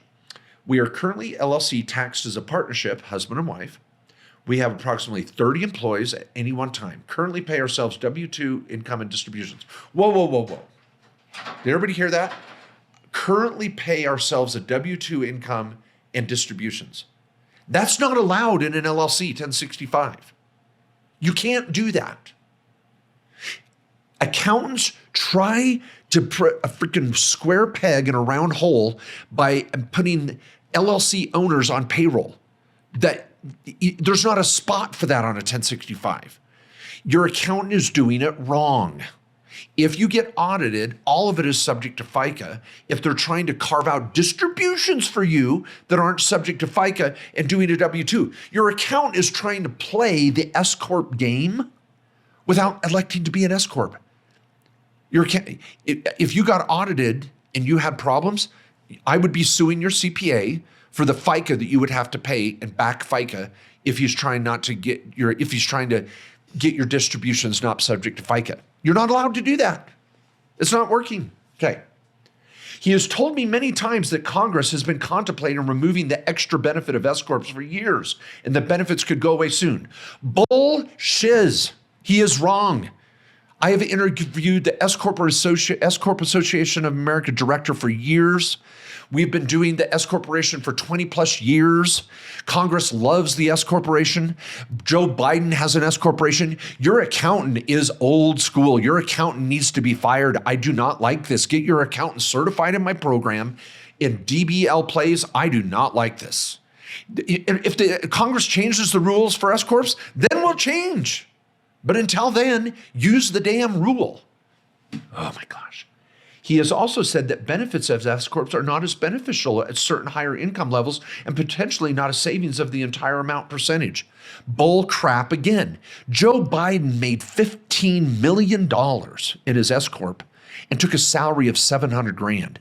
A: We are currently LLC taxed as a partnership, husband and wife. We have approximately 30 employees at any one time. Currently pay ourselves W-2 income and distributions. Whoa. Did everybody hear that? Currently pay ourselves a W-2 income and distributions. That's not allowed in an LLC 1065. You can't do that. Accountants try to put a freaking square peg in a round hole by putting LLC owners on payroll. There's not a spot for that on a 1065. Your accountant is doing it wrong. If you get audited, all of it is subject to FICA. If they're trying to carve out distributions for you that aren't subject to FICA and doing a W-2, your accountant is trying to play the S-Corp game without electing to be an S-Corp. If you got audited and you had problems, I would be suing your CPA for the FICA that you would have to pay and back FICA if he's trying to get your distributions not subject to FICA. You're not allowed to do that. It's not working. Okay. He has told me many times that Congress has been contemplating removing the extra benefit of S-Corps for years and the benefits could go away soon. Bull shiz. He is wrong. I have interviewed the S-Corp Association of America director for years. We've been doing the S-Corporation for 20 plus years. Congress loves the S-Corporation. Joe Biden has an S-Corporation. Your accountant is old school. Your accountant needs to be fired. I do not like this. Get your accountant certified in my program. In DBL Plays, I do not like this. If the Congress changes the rules for S-Corps, then we'll change. But until then, use the damn rule. Oh my gosh. He has also said that benefits of S-Corps are not as beneficial at certain higher income levels and potentially not a savings of the entire amount percentage. Bull crap again. Joe Biden made $15 million in his S-Corp and took a salary of $700,000.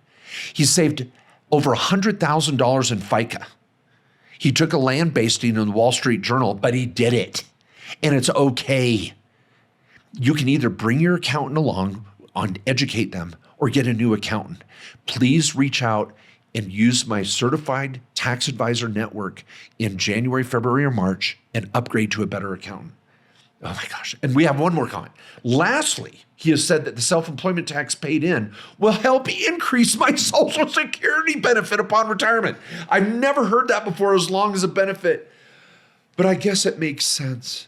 A: He saved over $100,000 in FICA. He took a land basting in the Wall Street Journal, but he did it. And it's okay. You can either bring your accountant along and educate them or get a new accountant. Please reach out and use my certified tax advisor network in January, February, or March and upgrade to a better accountant. Oh my gosh. And we have one more comment. Lastly, he has said that the self-employment tax paid in will help increase my Social Security benefit upon retirement. I've never heard that before, as long as a benefit, but I guess it makes sense.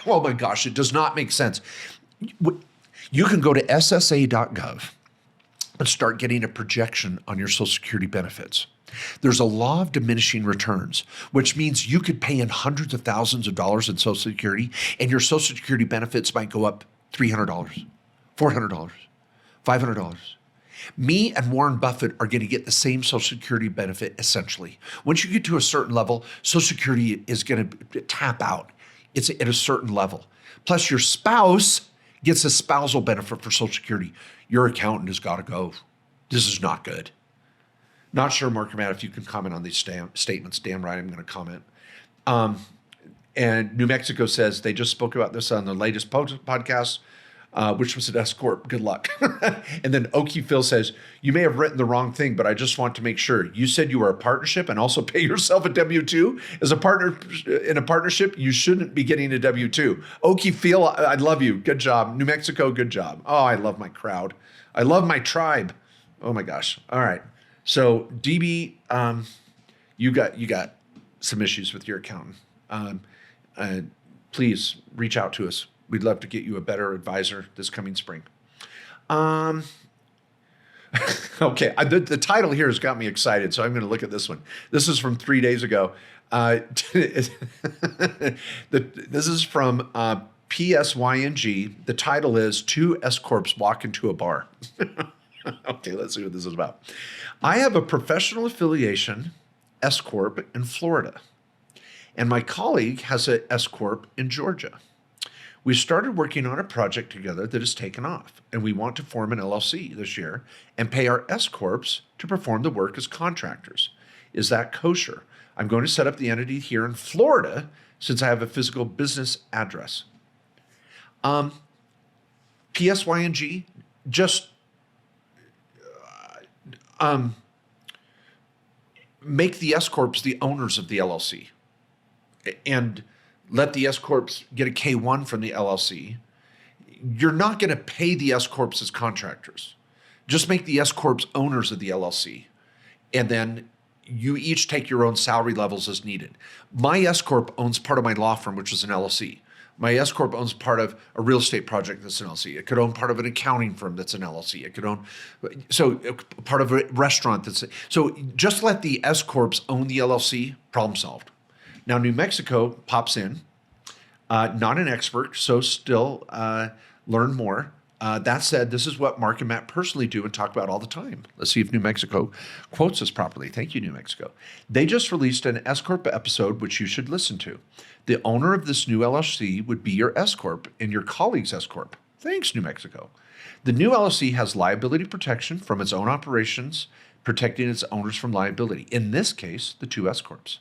A: Oh my gosh, it does not make sense. You can go to ssa.gov and start getting a projection on your Social Security benefits. There's a law of diminishing returns, which means you could pay in hundreds of thousands of dollars in Social Security, and your Social Security benefits might go up $300, $400, $500. Me and Warren Buffett are going to get the same Social Security benefit essentially. Once you get to a certain level, Social Security is going to tap out. It's at a certain level. Plus, your spouse gets a spousal benefit for Social Security. Your accountant has got to go. This is not good. Not sure, Mark or Matt, if you can comment on these statements. Damn right, I'm going to comment. And New Mexico says they just spoke about this on the latest podcast, which was at S-CORP. Good luck. And then Okie Phil says, you may have written the wrong thing, but I just want to make sure. You said you were a partnership and also pay yourself a W-2. As a partner in a partnership, you shouldn't be getting a W-2. Okie Phil, I love you. Good job. New Mexico, good job. Oh, I love my crowd. I love my tribe. Oh my gosh. All right. So DB, you got some issues with your accountant. Please reach out to us. We'd love to get you a better advisor this coming spring. Okay, the title here has got me excited, so I'm going to look at this one. This is from 3 days ago. This is from PSYNG. The title is Two S-Corps Walk into a Bar. Okay, let's see what this is about. I have a professional affiliation, S-CORP, in Florida, and my colleague has an S-CORP in Georgia. We started working on a project together that has taken off, and we want to form an LLC this year and pay our S-Corps to perform the work as contractors. Is that kosher? I'm going to set up the entity here in Florida since I have a physical business address. PSYNG, just make the S-Corps the owners of the LLC and let the S-Corps get a K-1 from the LLC. You're not going to pay the S-Corps as contractors. Just make the S-Corps owners of the LLC. And then you each take your own salary levels as needed. My S-Corp owns part of my law firm, which is an LLC. My S-Corp owns part of a real estate project that's an LLC. It could own part of an accounting firm that's an LLC. It could own, so part of a restaurant that's, so just let the S-Corps own the LLC, problem solved. Now, New Mexico pops in, not an expert, so still learn more. That said, this is what Mark and Matt personally do and talk about all the time. Let's see if New Mexico quotes us properly. Thank you, New Mexico. They just released an S-CORP episode, which you should listen to. The owner of this new LLC would be your S-CORP and your colleague's S-CORP. Thanks, New Mexico. The new LLC has liability protection from its own operations, protecting its owners from liability. In this case, the two S-CORPs.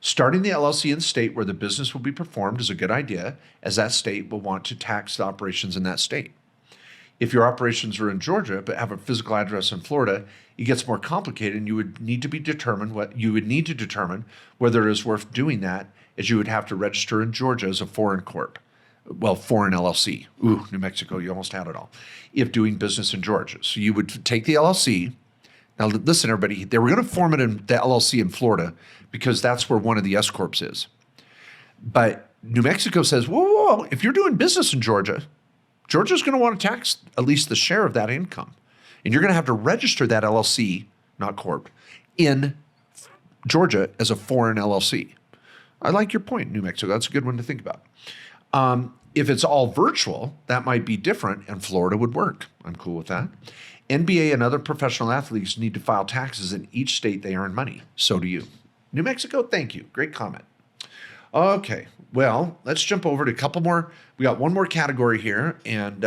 A: Starting the LLC in the state where the business will be performed is a good idea, as that state will want to tax the operations in that state. If your operations are in Georgia but have a physical address in Florida, it gets more complicated, and you would need to determine whether it is worth doing that, as you would have to register in Georgia as a foreign corp. Well, foreign LLC. Ooh, New Mexico, you almost had it all. If doing business in Georgia. So you would take the LLC. Now listen, everybody, they were going to form it in the LLC in Florida because that's where one of the S-Corps is. But New Mexico says, whoa, if you're doing business in Georgia, Georgia's going to want to tax at least the share of that income. And you're going to have to register that LLC, not corp, in Georgia as a foreign LLC. I like your point, New Mexico. That's a good one to think about. If it's all virtual, that might be different, and Florida would work. I'm cool with that. NBA and other professional athletes need to file taxes in each state they earn money. So do you. New Mexico, thank you. Great comment. Okay, well, let's jump over to a couple more. We got one more category here, and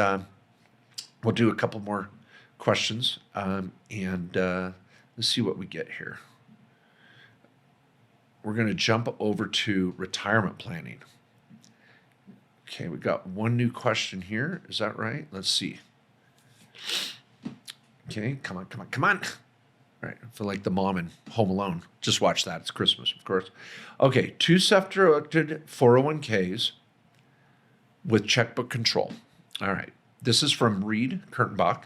A: we'll do a couple more questions. And let's see what we get here. We're going to jump over to retirement planning. Okay, we got one new question here. Is that right? Let's see. Okay, come on, come on, come on. All right, I feel like the mom in Home Alone. Just watch that. It's Christmas, of course. Okay, 2 self-directed 401ks with checkbook control. All right, this is from Reed Kurtenbach.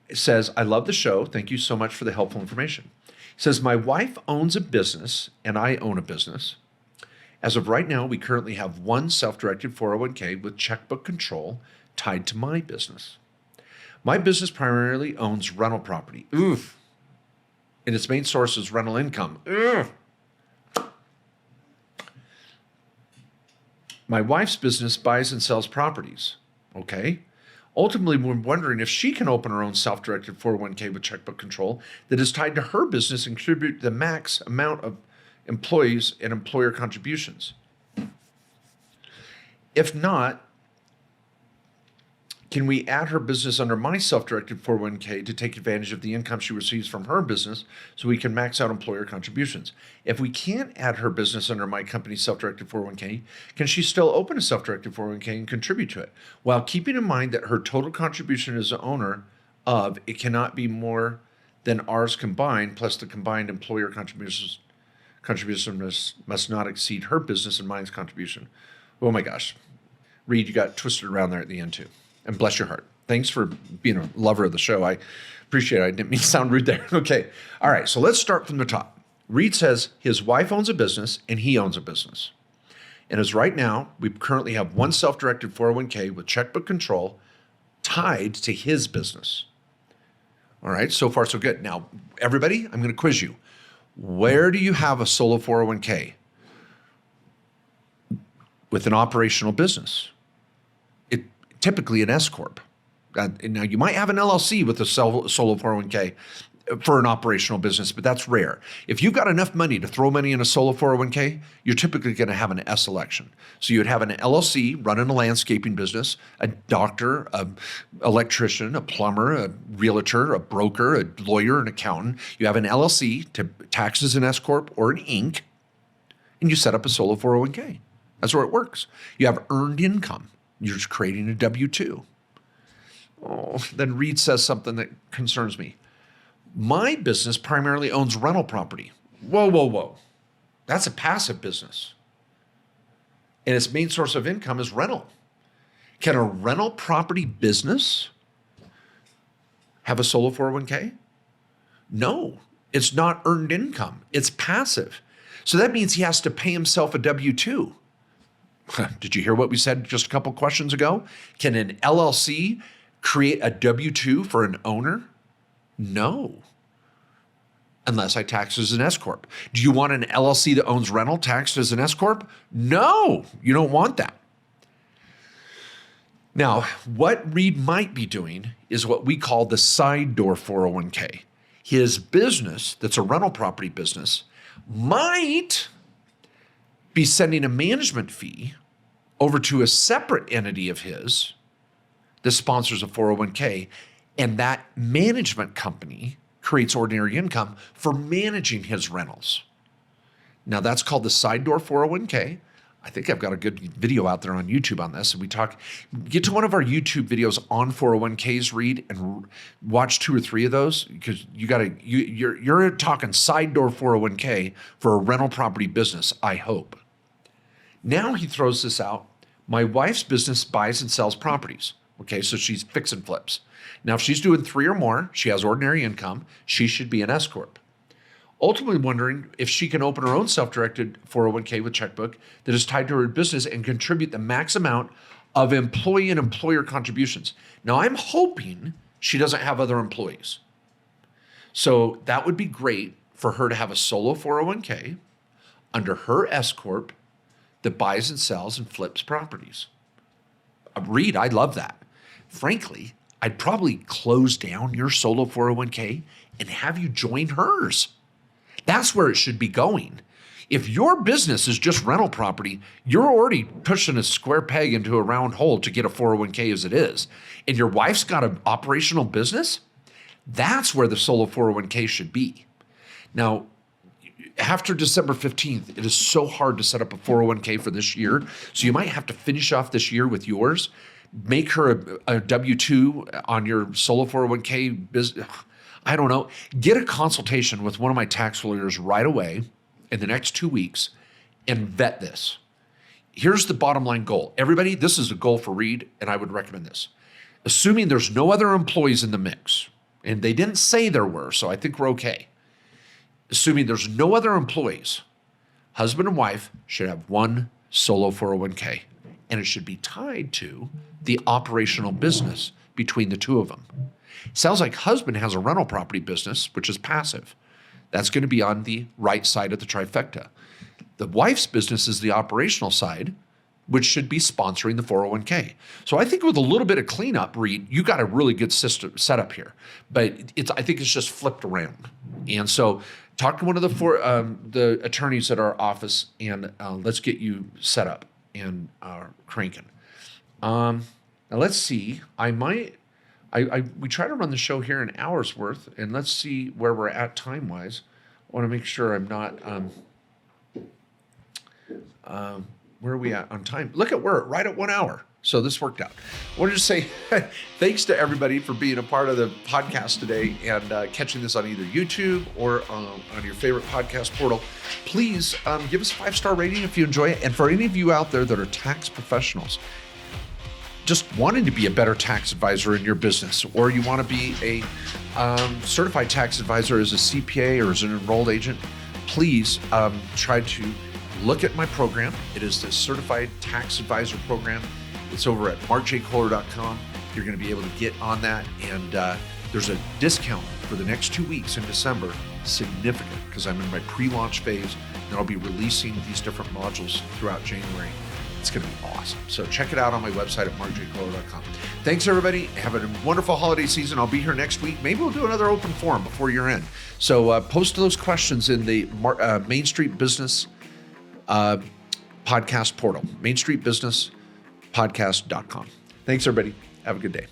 A: It says, I love the show. Thank you so much for the helpful information. It says, my wife owns a business and I own a business. As of right now, we currently have 1 self-directed 401k with checkbook control tied to my business. My business primarily owns rental property. Oof. And its main source is rental income. Ugh. My wife's business buys and sells properties. Okay. Ultimately, we're wondering if she can open her own self-directed 401k with checkbook control that is tied to her business and contribute the max amount of employees and employer contributions. If not, can we add her business under my self-directed 401k to take advantage of the income she receives from her business so we can max out employer contributions? If we can't add her business under my company's self-directed 401k, can she still open a self-directed 401k and contribute to it? While keeping in mind that her total contribution as the owner of it cannot be more than ours combined, plus the combined employer contribution must not exceed her business and mine's contribution. Oh my gosh. Reed, you got twisted around there at the end too. And bless your heart. Thanks for being a lover of the show. I appreciate it. I didn't mean to sound rude there. Okay. All right. So let's start from the top. Reed says his wife owns a business and he owns a business. And as right now, we currently have 1 self-directed 401k with checkbook control tied to his business. All right. So far, so good. Now, everybody, I'm going to quiz you. Where do you have a solo 401k with an operational business? Typically an S-CORP. Now, you might have an LLC with a solo 401k for an operational business, but that's rare. If you've got enough money to throw money in a solo 401k, you're typically going to have an S election. So you'd have an LLC running a landscaping business, a doctor, an electrician, a plumber, a realtor, a broker, a lawyer, an accountant. You have an LLC to tax as an S-CORP or an Inc., and you set up a solo 401k. That's where it works. You have earned income. You're just creating a W-2. Oh, then Reed says something that concerns me. My business primarily owns rental property. Whoa, whoa, whoa. That's a passive business. And its main source of income is rental. Can a rental property business have a solo 401k? No, it's not earned income. It's passive. So that means he has to pay himself a W-2. Did you hear what we said just a couple questions ago? Can an LLC create a W-2 for an owner? No. Unless I tax as an S-CORP. Do you want an LLC that owns rental taxed as an S-CORP? No, you don't want that. Now, what Reed might be doing is what we call the side door 401k. His business, that's a rental property business, might be sending a management fee over to a separate entity of his that sponsors a 401k, and that management company creates ordinary income for managing his rentals. Now that's called the side door 401k. I think I've got a good video out there on YouTube on this. And we get to one of our YouTube videos on 401ks, Reed, and watch 2 or 3 of those, because you're talking side door 401k for a rental property business, I hope. Now he throws this out. My wife's business buys and sells properties. Okay, so she's fix and flips. Now, if she's doing 3 or more, she has ordinary income, she should be an S-CORP. Ultimately wondering if she can open her own self-directed 401k with checkbook that is tied to her business and contribute the max amount of employee and employer contributions. Now, I'm hoping she doesn't have other employees. So that would be great for her to have a solo 401k under her S-CORP that buys and sells and flips properties. Reed, I love that. Frankly, I'd probably close down your solo 401k and have you join hers. That's where it should be going. If your business is just rental property, you're already pushing a square peg into a round hole to get a 401k as it is. And your wife's got an operational business, That's where the solo 401k should be. Now, after December 15th, it is so hard to set up a 401k for this year. So you might have to finish off this year with yours. Make her a W-2 on your solo 401k business. I don't know. Get a consultation with one of my tax lawyers right away in the next 2 weeks and vet this. Here's the bottom line goal. Everybody, this is a goal for Reed, and I would recommend this. Assuming there's no other employees in the mix, and they didn't say there were, so I think we're okay. Assuming there's no other employees, husband and wife should have one solo 401k, and it should be tied to the operational business between the two of them. Sounds like husband has a rental property business, which is passive. That's going to be on the right side of the trifecta. The wife's business is the operational side, which should be sponsoring the 401k. So I think with a little bit of cleanup, Reed, you got a really good system set up here. But I think it's just flipped around. And so talk to one of the attorneys at our office, and let's get you set up and cranking. Now let's see. We try to run the show here an hour's worth, and let's see where we're at time-wise. I want to make sure I'm not. Where are we at on time? Look at we're right at 1 hour. So this worked out. I want to just say thanks to everybody for being a part of the podcast today and catching this on either YouTube or on your favorite podcast portal. Please give us a 5-star rating if you enjoy it. And for any of you out there that are tax professionals, just wanting to be a better tax advisor in your business, or you want to be a certified tax advisor as a CPA or as an enrolled agent, please try to look at my program. It is the Certified Tax Advisor Program. It's over at markjkohler.com. You're going to be able to get on that, and there's a discount for the next 2 weeks in December, significant, because I'm in my pre-launch phase, and I'll be releasing these different modules throughout January. It's going to be awesome. So check it out on my website at markjkohler.com. Thanks, everybody. Have a wonderful holiday season. I'll be here next week. Maybe we'll do another open forum before year end. So post those questions in the Main Street Business podcast portal, mainstreetbusinesspodcast.com. Thanks, everybody. Have a good day.